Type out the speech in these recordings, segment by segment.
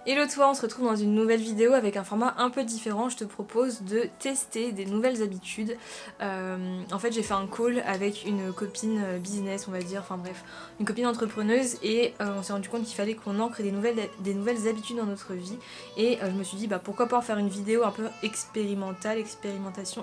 Hello toi, on se retrouve dans une nouvelle vidéo avec un format un peu différent. Je te propose de tester des nouvelles habitudes. En fait, j'ai fait un call avec une copine business, on va dire, enfin bref, une copine entrepreneuse et on s'est rendu compte qu'il fallait qu'on ancre des nouvelles habitudes dans notre vie. Et je me suis dit, bah pourquoi pas en faire une vidéo un peu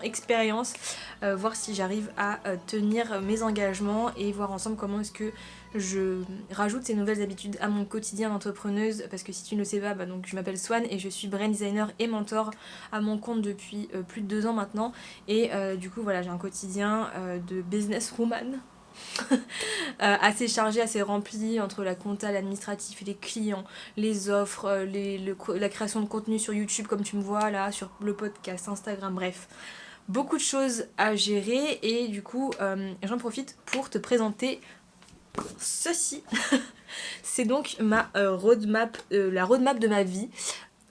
expérience, voir si j'arrive à tenir mes engagements et voir ensemble comment est-ce que je rajoute ces nouvelles habitudes à mon quotidien d'entrepreneuse, parce que si tu ne le sais pas, donc je m'appelle Swan et je suis brand designer et mentor à mon compte depuis plus de 2 ans maintenant. Et du coup voilà, j'ai un quotidien de businesswoman assez chargé, assez rempli entre la compta, l'administratif, les clients, les offres, la création de contenu sur YouTube comme tu me vois là, sur le podcast, Instagram, bref. Beaucoup de choses à gérer et du coup j'en profite pour te présenter ceci. C'est donc ma roadmap, la roadmap de ma vie,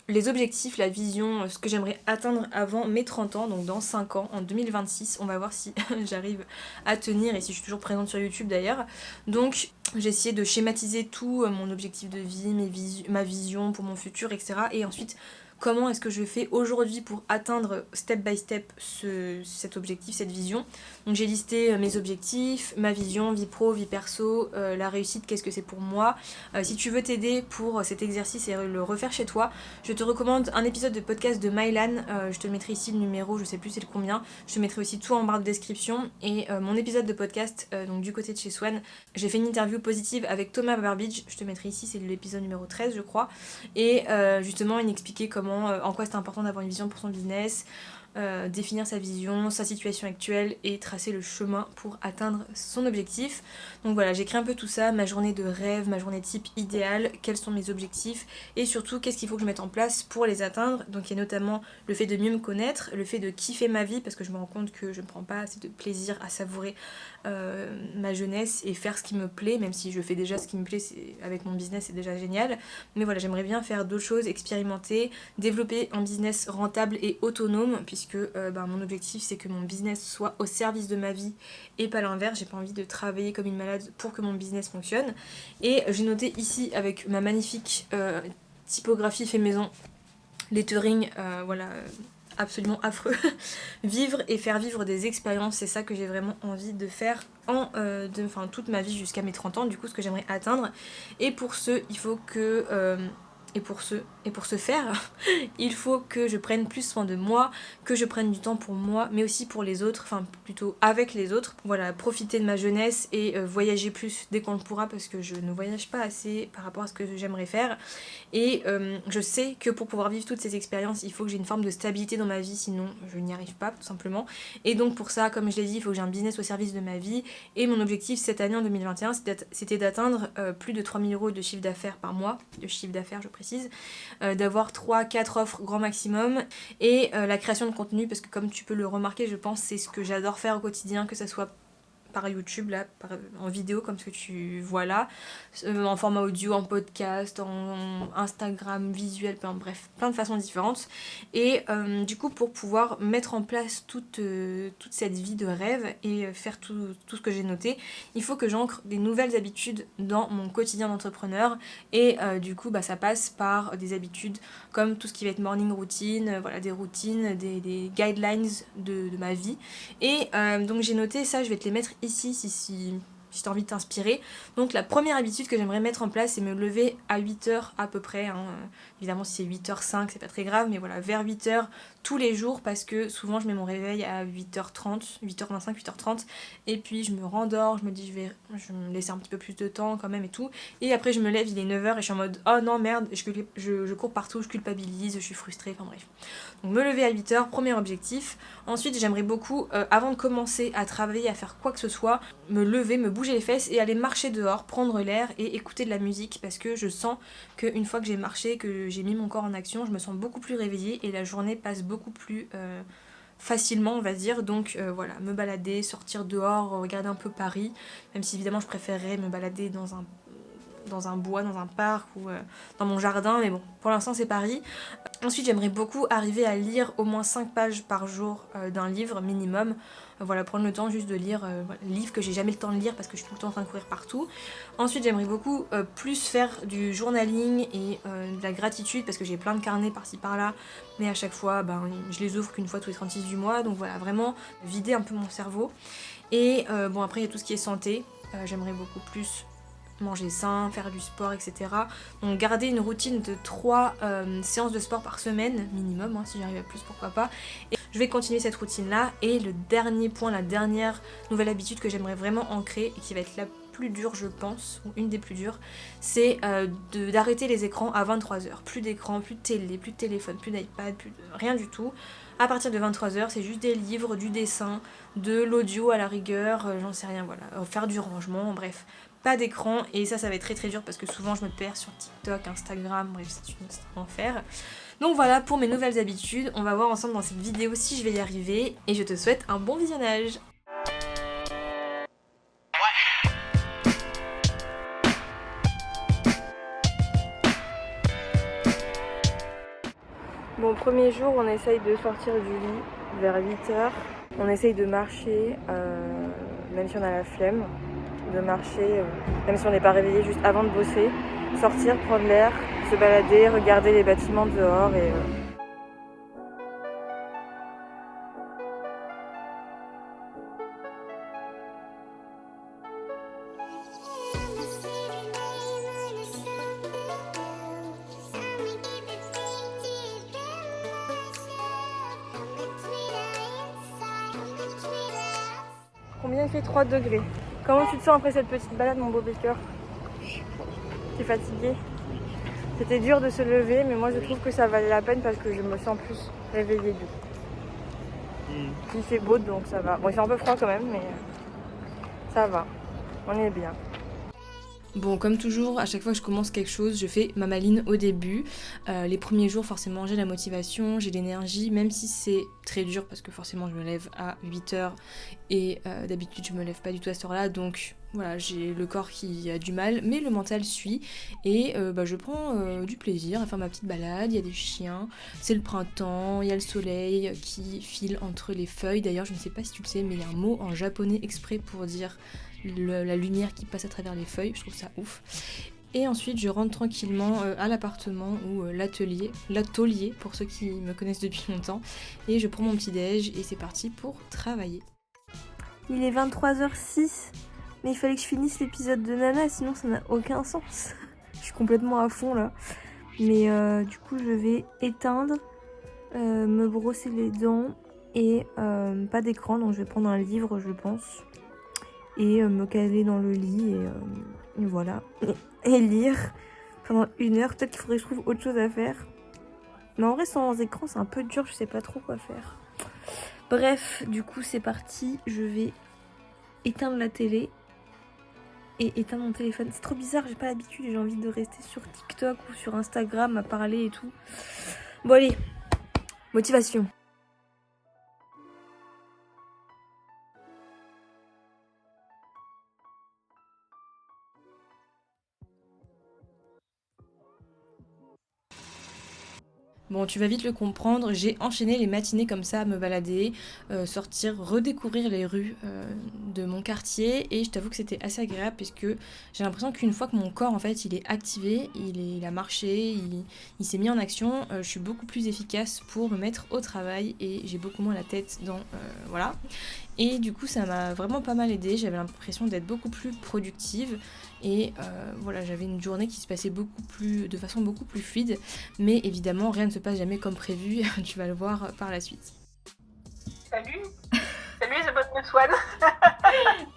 les objectifs, la vision, ce que j'aimerais atteindre avant mes 30 ans, donc dans 5 ans, en 2026. On va voir si j'arrive à tenir et si je suis toujours présente sur YouTube d'ailleurs. Donc j'ai essayé de schématiser tout, mon objectif de vie, ma vision pour mon futur, etc. Et ensuite, comment est-ce que je fais aujourd'hui pour atteindre step by step cet objectif, cette vision. Donc j'ai listé mes objectifs, ma vision, vie pro, vie perso, la réussite, qu'est-ce que c'est pour moi. Si tu veux t'aider pour cet exercice et le refaire chez toi, je te recommande un épisode de podcast de Mylan, je te mettrai ici le numéro, je sais plus c'est le combien, je te mettrai aussi tout en barre de description, et mon épisode de podcast, donc du côté de chez Swan, j'ai fait une interview positive avec Thomas Burbidge, je te mettrai ici, c'est l'épisode numéro 13 je crois, et justement il expliquait comment, en quoi c'était important d'avoir une vision pour son business, définir sa vision, sa situation actuelle et tracer le chemin pour atteindre son objectif. Donc voilà, j'écris un peu tout ça, ma journée de rêve, ma journée type idéale, quels sont mes objectifs et surtout qu'est-ce qu'il faut que je mette en place pour les atteindre. Donc il y a notamment le fait de mieux me connaître, le fait de kiffer ma vie parce que je me rends compte que je ne prends pas assez de plaisir à savourer ma jeunesse et faire ce qui me plaît, même si je fais déjà ce qui me plaît avec mon business, c'est déjà génial. Mais voilà, j'aimerais bien faire d'autres choses, expérimenter, développer un business rentable et autonome, puisque mon objectif c'est que mon business soit au service de ma vie et pas l'inverse. J'ai pas envie de travailler comme une malade pour que mon business fonctionne. Et j'ai noté ici avec ma magnifique typographie fait maison, lettering, absolument affreux. Vivre et faire vivre des expériences, c'est ça que j'ai vraiment envie de faire toute ma vie jusqu'à mes 30 ans, du coup ce que j'aimerais atteindre. Et pour ce, il faut que... et pour ce faire, il faut que je prenne plus soin de moi, que je prenne du temps pour moi, mais aussi pour les autres, enfin plutôt avec les autres. Voilà, profiter de ma jeunesse et voyager plus dès qu'on le pourra, parce que je ne voyage pas assez par rapport à ce que j'aimerais faire. Et je sais que pour pouvoir vivre toutes ces expériences, il faut que j'ai une forme de stabilité dans ma vie, sinon je n'y arrive pas tout simplement. Et donc pour ça, comme je l'ai dit, il faut que j'ai un business au service de ma vie. Et mon objectif cette année en 2021, c'était d'atteindre plus de 3 000 € de chiffre d'affaires par mois, de chiffre d'affaires je précise, d'avoir 3-4 offres grand maximum, et la création de contenu, parce que comme tu peux le remarquer, je pense c'est ce que j'adore faire au quotidien, que ça soit par YouTube, là, en vidéo comme ce que tu vois là, en format audio, en podcast, en Instagram, visuel, bref, plein de façons différentes. Et du coup, pour pouvoir mettre en place toute cette vie de rêve et faire tout ce que j'ai noté, il faut que j'ancre des nouvelles habitudes dans mon quotidien d'entrepreneur. Et du coup, ça passe par des habitudes comme tout ce qui va être morning routine, voilà, des routines, des guidelines de ma vie. Et donc j'ai noté ça, je vais te les mettre ici si tu as envie de t'inspirer. Donc la première habitude que j'aimerais mettre en place, c'est me lever à 8h à peu près. Évidemment si c'est 8h05 c'est pas très grave, mais voilà, vers 8h tous les jours, parce que souvent je mets mon réveil à 8h30, 8h25, 8h30, et puis je me rendors, je me dis je vais me laisser un petit peu plus de temps quand même et tout, et après je me lève, il est 9h et je suis en mode oh non merde, je cours partout, je culpabilise, je suis frustrée, enfin bref. Donc me lever à 8h, premier objectif. Ensuite j'aimerais beaucoup, avant de commencer à travailler, à faire quoi que ce soit, me lever, me bouger les fesses et aller marcher dehors, prendre l'air et écouter de la musique, parce que je sens qu'une fois que j'ai marché, que j'ai mis mon corps en action, je me sens beaucoup plus réveillée et la journée passe beaucoup plus facilement, on va dire. Donc voilà, me balader, sortir dehors, regarder un peu Paris, même si évidemment je préférerais me balader dans un dans un bois, dans un parc ou dans mon jardin, mais bon, pour l'instant c'est Paris. Ensuite j'aimerais beaucoup arriver à lire au moins 5 pages par jour d'un livre minimum. Voilà, prendre le temps juste de lire les livres que j'ai jamais le temps de lire parce que je suis tout le temps en train de courir partout. Ensuite j'aimerais beaucoup plus faire du journaling et de la gratitude parce que j'ai plein de carnets par-ci par-là, mais à chaque fois je les ouvre qu'une fois tous les 36 du mois, donc voilà, vraiment vider un peu mon cerveau. Et bon, après il y a tout ce qui est santé, j'aimerais beaucoup plus manger sain, faire du sport, etc. Donc garder une routine de 3 séances de sport par semaine minimum, si j'arrive à plus pourquoi pas. Et je vais continuer cette routine là. Et le dernier point, la dernière nouvelle habitude que j'aimerais vraiment ancrer et qui va être la plus dure je pense, ou une des plus dures, c'est d'arrêter les écrans à 23h. Plus d'écran, plus de télé, plus de téléphone, plus d'iPad, rien du tout. À partir de 23h, c'est juste des livres, du dessin, de l'audio à la rigueur, j'en sais rien, voilà. Faire du rangement, bref. Pas d'écran, et ça va être très très dur parce que souvent je me perds sur TikTok, Instagram, bref, c'est un enfer. Donc voilà pour mes nouvelles habitudes, on va voir ensemble dans cette vidéo si je vais y arriver, et je te souhaite un bon visionnage. Bon, premier jour, on essaye de sortir du lit vers 8h. On essaye de marcher, même si on a la flemme, de marcher, même si on n'est pas réveillé juste avant de bosser. Sortir, prendre l'air, se balader, regarder les bâtiments dehors et... Combien il fait 3 degrés. Comment tu te sens après cette petite balade, mon beau Baker? T'es fatigué? C'était dur de se lever, mais moi je trouve que ça valait la peine parce que je me sens plus réveillée du coup. Il fait beau donc ça va. Bon, il fait un peu froid quand même, mais ça va. On est bien. Bon, comme toujours, à chaque fois que je commence quelque chose, je fais ma maline au début. Les premiers jours, forcément, j'ai la motivation, j'ai l'énergie, même si c'est très dur parce que forcément, je me lève à 8h et d'habitude, je me lève pas du tout à cette heure-là. Donc voilà, j'ai le corps qui a du mal, mais le mental suit. Et je prends du plaisir à faire ma petite balade. Il y a des chiens, c'est le printemps, il y a le soleil qui file entre les feuilles. D'ailleurs, je ne sais pas si tu le sais, mais il y a un mot en japonais exprès pour dire la lumière qui passe à travers les feuilles, je trouve ça ouf. Et ensuite je rentre tranquillement à l'appartement ou l'atelier pour ceux qui me connaissent depuis longtemps, et je prends mon petit déj et c'est parti pour travailler. Il est 23h06, mais il fallait que je finisse l'épisode de Nana, sinon ça n'a aucun sens. Je suis complètement à fond là. Mais du coup je vais éteindre, me brosser les dents et pas d'écran, donc je vais prendre un livre je pense. Et me caler dans le lit et voilà, et lire pendant 1 heure. Peut-être qu'il faudrait que je trouve autre chose à faire, mais en vrai sans écran c'est un peu dur, je sais pas trop quoi faire. Bref, du coup c'est parti, je vais éteindre la télé et éteindre mon téléphone. C'est trop bizarre, j'ai pas l'habitude, j'ai envie de rester sur TikTok ou sur Instagram à parler et tout. Bon allez, motivation. Bon, tu vas vite le comprendre, j'ai enchaîné les matinées comme ça à me balader, sortir, redécouvrir les rues de mon quartier, et je t'avoue que c'était assez agréable puisque j'ai l'impression qu'une fois que mon corps en fait il est activé, il a marché, il s'est mis en action, je suis beaucoup plus efficace pour me mettre au travail et j'ai beaucoup moins la tête dans... voilà. Et du coup ça m'a vraiment pas mal aidé, j'avais l'impression d'être beaucoup plus productive et voilà, j'avais une journée qui se passait de façon beaucoup plus fluide, mais évidemment rien ne se passe jamais comme prévu, tu vas le voir par la suite. Salut. Salut, c'est votre Swan.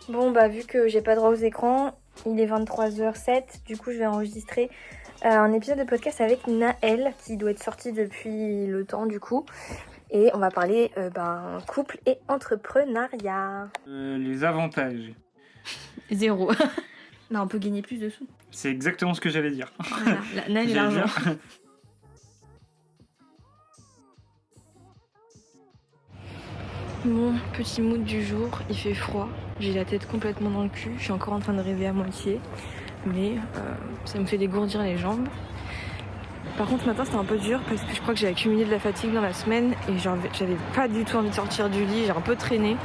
Bon bah vu que j'ai pas droit aux écrans, il est 23h07, du coup je vais enregistrer un épisode de podcast avec Naël qui doit être sorti depuis le temps du coup. Et on va parler couple et entrepreneuriat. Les avantages. 0. Non, on peut gagner plus de sous. C'est exactement ce que j'allais dire. Voilà, Naël et l'argent. Mon petit mood du jour, il fait froid. J'ai la tête complètement dans le cul. Je suis encore en train de rêver à moitié. mais ça me fait dégourdir les jambes. Par contre, ce matin, c'était un peu dur parce que je crois que j'ai accumulé de la fatigue dans la semaine et j'avais pas du tout envie de sortir du lit, j'ai un peu traîné.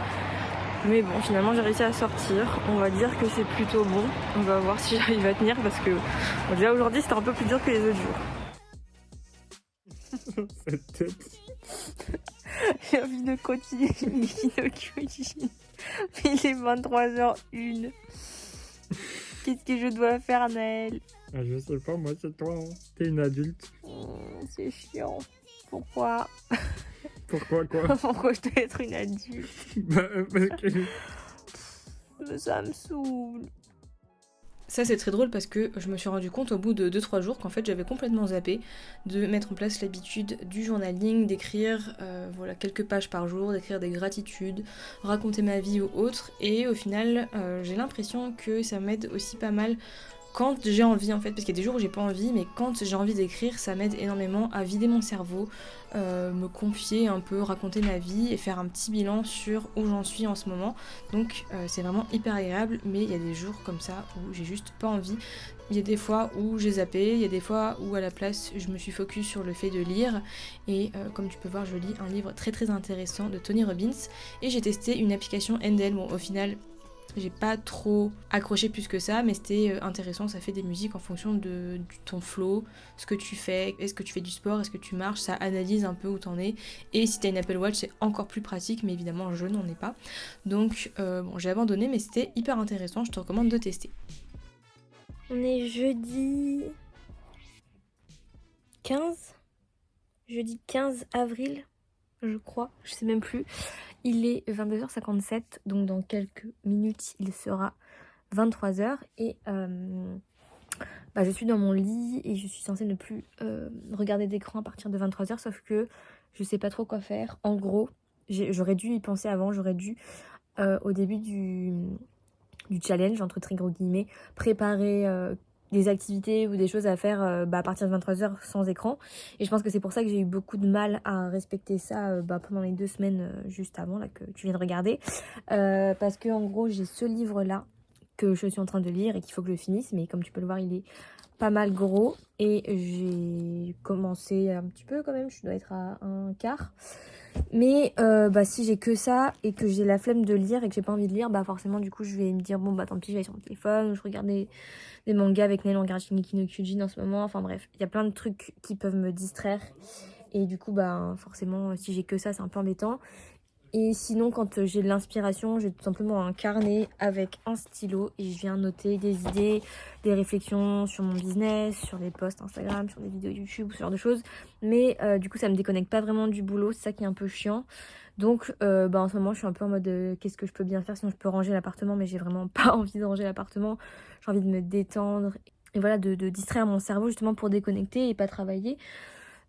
Mais bon, finalement, j'ai réussi à sortir. On va dire que c'est plutôt bon. On va voir si j'arrive à tenir parce que bon, déjà aujourd'hui, c'était un peu plus dur que les autres jours. Cette tête. J'ai envie de continuer une cuisine. Mais il est 23h01. Qu'est-ce que je dois faire, Naël? Ah, je sais pas, moi c'est toi, hein. T'es une adulte. C'est chiant. Pourquoi? Pourquoi quoi? Pourquoi je dois être une adulte? Parce que... Ça me saoule. Ça c'est très drôle parce que je me suis rendu compte au bout de 2-3 jours qu'en fait j'avais complètement zappé de mettre en place l'habitude du journaling, d'écrire voilà, quelques pages par jour, d'écrire des gratitudes, raconter ma vie ou autre, et au final j'ai l'impression que ça m'aide aussi pas mal quand j'ai envie en fait, parce qu'il y a des jours où j'ai pas envie, mais quand j'ai envie d'écrire, ça m'aide énormément à vider mon cerveau, me confier un peu, raconter ma vie et faire un petit bilan sur où j'en suis en ce moment. Donc c'est vraiment hyper agréable, mais il y a des jours comme ça où j'ai juste pas envie. Il y a des fois où j'ai zappé, il y a des fois où à la place je me suis focus sur le fait de lire, et comme tu peux voir je lis un livre très très intéressant de Tony Robbins, et j'ai testé une application Endel. Bon, au final j'ai pas trop accroché plus que ça, mais c'était intéressant, ça fait des musiques en fonction de ton flow, ce que tu fais, est-ce que tu fais du sport, est-ce que tu marches, ça analyse un peu où t'en es, et si t'as une Apple Watch c'est encore plus pratique, mais évidemment je n'en ai pas, donc bon, j'ai abandonné, mais c'était hyper intéressant, je te recommande de tester. On est jeudi 15 avril, je crois, je sais même plus. Il est 22h57, donc dans quelques minutes il sera 23h, et je suis dans mon lit et je suis censée ne plus regarder d'écran à partir de 23h, sauf que je sais pas trop quoi faire. En gros, j'aurais dû y penser avant, j'aurais dû au début du challenge, entre très gros guillemets, préparer des activités ou des choses à faire à partir de 23h sans écran, et je pense que c'est pour ça que j'ai eu beaucoup de mal à respecter ça pendant les 2 semaines juste avant là que tu viens de regarder, parce que en gros j'ai ce livre là que je suis en train de lire et qu'il faut que je finisse, mais comme tu peux le voir il est pas mal gros et j'ai commencé un petit peu quand même, je dois être à un quart. Mais si j'ai que ça et que j'ai la flemme de lire et que j'ai pas envie de lire, forcément du coup je vais me dire bon tant pis, je vais aller sur mon téléphone, je regarde des mangas avec Nail, on regarde Shingeki no Kyojin en ce moment, enfin bref, il y a plein de trucs qui peuvent me distraire, et du coup forcément si j'ai que ça c'est un peu embêtant. Et sinon quand j'ai de l'inspiration, j'ai tout simplement un carnet avec un stylo et je viens noter des idées, des réflexions sur mon business, sur des posts Instagram, sur des vidéos YouTube, ce genre de choses. Mais du coup ça me déconnecte pas vraiment du boulot, c'est ça qui est un peu chiant. Donc en ce moment je suis un peu en mode qu'est-ce que je peux bien faire, sinon je peux ranger l'appartement, mais j'ai vraiment pas envie de ranger l'appartement. J'ai envie de me détendre et voilà, de distraire mon cerveau justement pour déconnecter et pas travailler.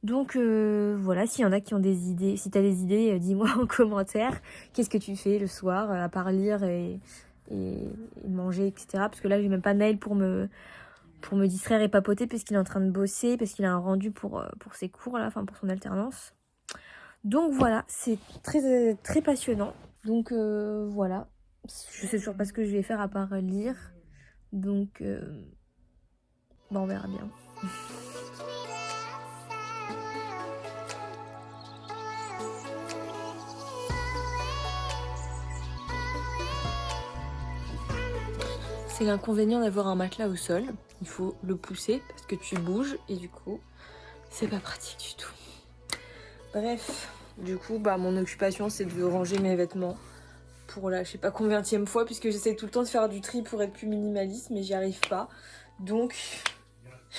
Donc voilà, s'il y en a qui ont des idées, si t'as des idées, dis-moi en commentaire. Qu'est-ce que tu fais le soir, à part lire et manger, etc. Parce que là, j'ai même pas Naël pour me distraire et papoter, puisqu'il est en train de bosser, parce qu'il a un rendu pour ses cours, là, enfin pour son alternance. Donc voilà, c'est très, très passionnant. Donc voilà, je sais toujours pas ce que je vais faire à part lire. Donc on verra bien. C'est l'inconvénient d'avoir un matelas au sol, il faut le pousser parce que tu bouges et du coup c'est pas pratique du tout. Bref, du coup mon occupation c'est de ranger mes vêtements pour la je sais pas combienième fois, puisque j'essaie tout le temps de faire du tri pour être plus minimaliste mais j'y arrive pas, donc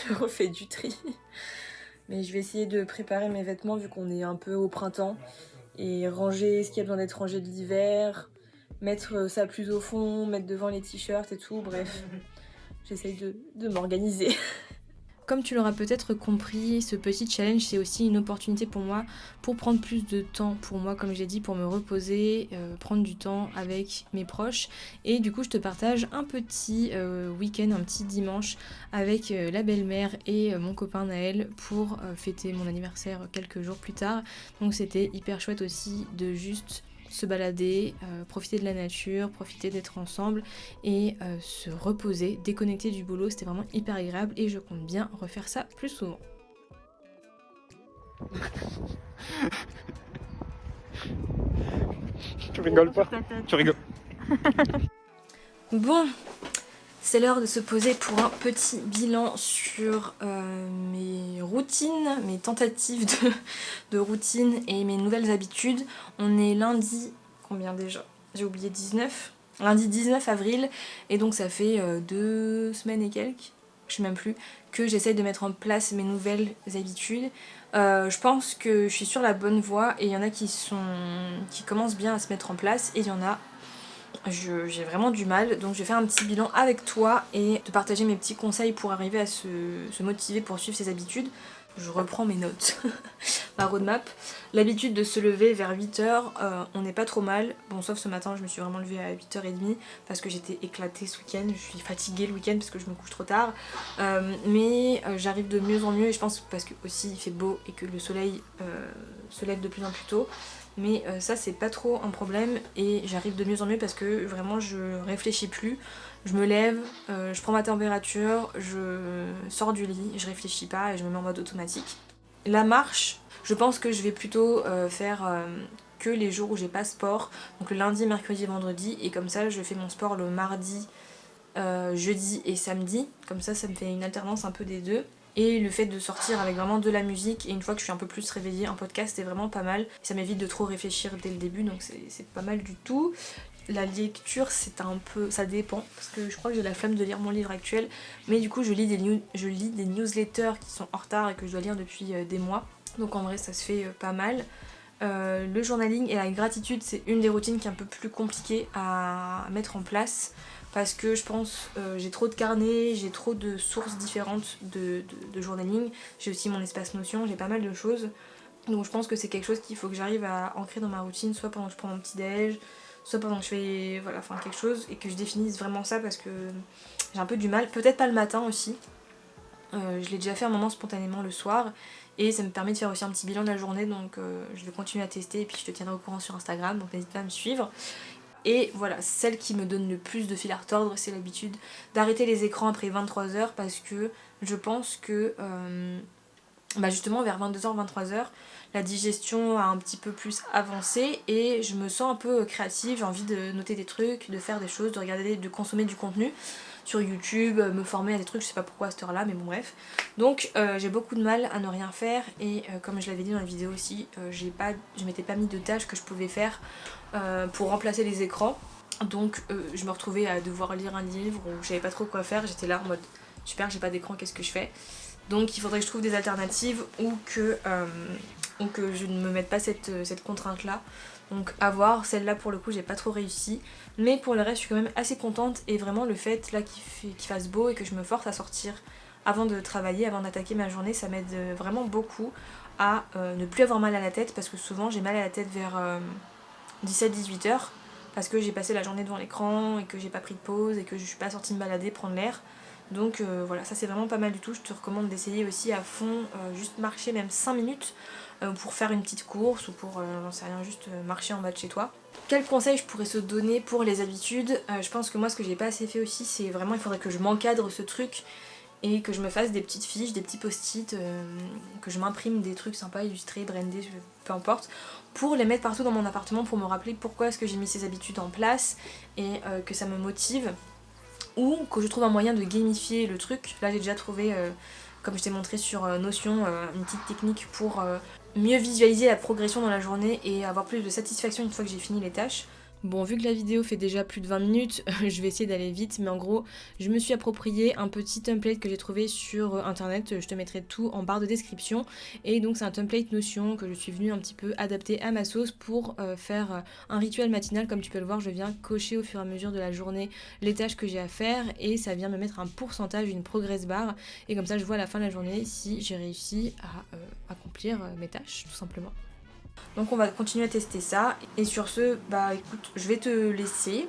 je refais du tri. Mais je vais essayer de préparer mes vêtements vu qu'on est un peu au printemps, et ranger ce qui a besoin d'être rangé de l'hiver, mettre ça plus au fond, mettre devant les t-shirts et tout, bref, j'essaye de m'organiser. Comme tu l'auras peut-être compris, ce petit challenge c'est aussi une opportunité pour moi pour prendre plus de temps pour moi, comme j'ai dit, pour me reposer, prendre du temps avec mes proches, et du coup je te partage un petit week-end, un petit dimanche avec la belle-mère et mon copain Naël pour fêter mon anniversaire quelques jours plus tard. Donc c'était hyper chouette aussi de juste se balader, profiter de la nature, profiter d'être ensemble et se reposer, déconnecter du boulot. C'était vraiment hyper agréable et je compte bien refaire ça plus souvent. Tu rigoles pas? Tu rigoles. Bon, c'est l'heure de se poser pour un petit bilan sur mes routines, mes tentatives de routine et mes nouvelles habitudes. On est lundi, combien déjà? J'ai oublié 19. Lundi 19 avril, et donc ça fait 2 semaines et quelques, je sais même plus, que j'essaye de mettre en place mes nouvelles habitudes. Je pense que je suis sur la bonne voie et il y en a qui commencent bien à se mettre en place et il y en a j'ai vraiment du mal, donc je vais faire un petit bilan avec toi et te partager mes petits conseils pour arriver à se motiver pour suivre ses habitudes. Je reprends mes notes, ma roadmap. L'habitude de se lever vers 8h, on n'est pas trop mal. Bon, sauf ce matin, je me suis vraiment levée à 8h30 parce que j'étais éclatée ce week-end. Je suis fatiguée le week-end parce que je me couche trop tard. Mais j'arrive de mieux en mieux et je pense parce que aussi il fait beau et que le soleil se lève de plus en plus tôt. Mais ça c'est pas trop un problème et j'arrive de mieux en mieux parce que vraiment je réfléchis plus. Je me lève, je prends ma température, je sors du lit, je réfléchis pas et je me mets en mode automatique. La marche, je pense que je vais plutôt faire que les jours où j'ai pas sport, donc le lundi, mercredi et vendredi, et comme ça je fais mon sport le mardi, jeudi et samedi, comme ça me fait une alternance un peu des deux. Et le fait de sortir avec vraiment de la musique, et une fois que je suis un peu plus réveillée, un podcast est vraiment pas mal. Ça m'évite de trop réfléchir dès le début, donc c'est pas mal du tout. La lecture, c'est un peu... ça dépend, parce que je crois que j'ai la flemme de lire mon livre actuel, mais du coup je lis des newsletters qui sont en retard et que je dois lire depuis des mois. Donc en vrai ça se fait pas mal. Le journaling et la gratitude, c'est une des routines qui est un peu plus compliquée à mettre en place. Parce que je pense j'ai trop de carnets, j'ai trop de sources différentes de journaling. J'ai aussi mon espace Notion, j'ai pas mal de choses. Donc je pense que c'est quelque chose qu'il faut que j'arrive à ancrer dans ma routine, soit pendant que je prends mon petit déj, soit pendant que je fais quelque chose, et que je définisse vraiment ça parce que j'ai un peu du mal. Peut-être pas le matin aussi. Je l'ai déjà fait un moment spontanément le soir. Et ça me permet de faire aussi un petit bilan de la journée, donc je vais continuer à tester et puis je te tiendrai au courant sur Instagram, donc n'hésite pas à me suivre. Et voilà, celle qui me donne le plus de fil à retordre, c'est l'habitude d'arrêter les écrans après 23h parce que je pense que justement vers 22h, 23h, la digestion a un petit peu plus avancé et je me sens un peu créative, j'ai envie de noter des trucs, de faire des choses, de regarder, de consommer du contenu sur YouTube, me former à des trucs, je sais pas pourquoi à cette heure-là, mais bon bref. Donc j'ai beaucoup de mal à ne rien faire et comme je l'avais dit dans la vidéo aussi, je m'étais pas mis de tâches que je pouvais faire pour remplacer les écrans. Donc je me retrouvais à devoir lire un livre où je savais pas trop quoi faire, j'étais là en mode super, j'ai pas d'écran, qu'est-ce que je fais? Donc il faudrait que je trouve des alternatives ou que je ne me mette pas cette contrainte là. Donc à voir, celle-là pour le coup j'ai pas trop réussi. Mais pour le reste je suis quand même assez contente et vraiment le fait là qu'il fasse beau et que je me force à sortir avant de travailler, avant d'attaquer ma journée, ça m'aide vraiment beaucoup à ne plus avoir mal à la tête parce que souvent j'ai mal à la tête vers 17-18h parce que j'ai passé la journée devant l'écran et que j'ai pas pris de pause et que je suis pas sortie me balader, prendre l'air. Donc voilà, ça c'est vraiment pas mal du tout. Je te recommande d'essayer aussi à fond, juste marcher même 5 minutes pour faire une petite course ou pour, j'en sais rien, juste marcher en bas de chez toi. Quel conseil je pourrais se donner pour les habitudes? Je pense que moi ce que j'ai pas assez fait aussi, c'est vraiment il faudrait que je m'encadre ce truc et que je me fasse des petites fiches, des petits post-it, que je m'imprime des trucs sympas, illustrés, brandés, peu importe, pour les mettre partout dans mon appartement pour me rappeler pourquoi est-ce que j'ai mis ces habitudes en place et que ça me motive. Ou que je trouve un moyen de gamifier le truc. Là j'ai déjà trouvé, comme je t'ai montré sur Notion, une petite technique pour mieux visualiser la progression dans la journée et avoir plus de satisfaction une fois que j'ai fini les tâches. Bon, vu que la vidéo fait déjà plus de 20 minutes, je vais essayer d'aller vite, mais en gros, je me suis approprié un petit template que j'ai trouvé sur internet, je te mettrai tout en barre de description, et donc c'est un template Notion que je suis venue un petit peu adapter à ma sauce pour faire un rituel matinal. Comme tu peux le voir, je viens cocher au fur et à mesure de la journée les tâches que j'ai à faire, et ça vient me mettre un pourcentage, une progress bar, et comme ça je vois à la fin de la journée si j'ai réussi à accomplir mes tâches, tout simplement. Donc on va continuer à tester ça. Et sur ce, bah écoute, je vais te laisser.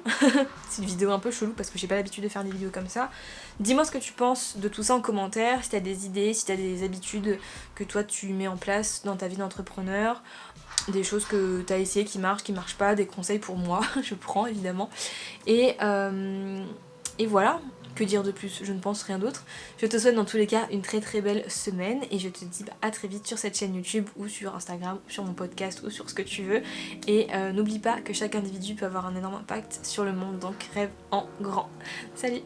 C'est une vidéo un peu chelou parce que j'ai pas l'habitude de faire des vidéos comme ça. Dis-moi ce que tu penses de tout ça en commentaire, si t'as des idées, si t'as des habitudes que toi tu mets en place dans ta vie d'entrepreneur. des choses que t'as essayé qui marchent pas, des conseils pour moi, je prends évidemment. Et voilà, que dire de plus, je ne pense rien d'autre. Je te souhaite dans tous les cas une très très belle semaine et je te dis à très vite sur cette chaîne YouTube ou sur Instagram, ou sur mon podcast ou sur ce que tu veux. Et n'oublie pas que chaque individu peut avoir un énorme impact sur le monde, donc rêve en grand. Salut!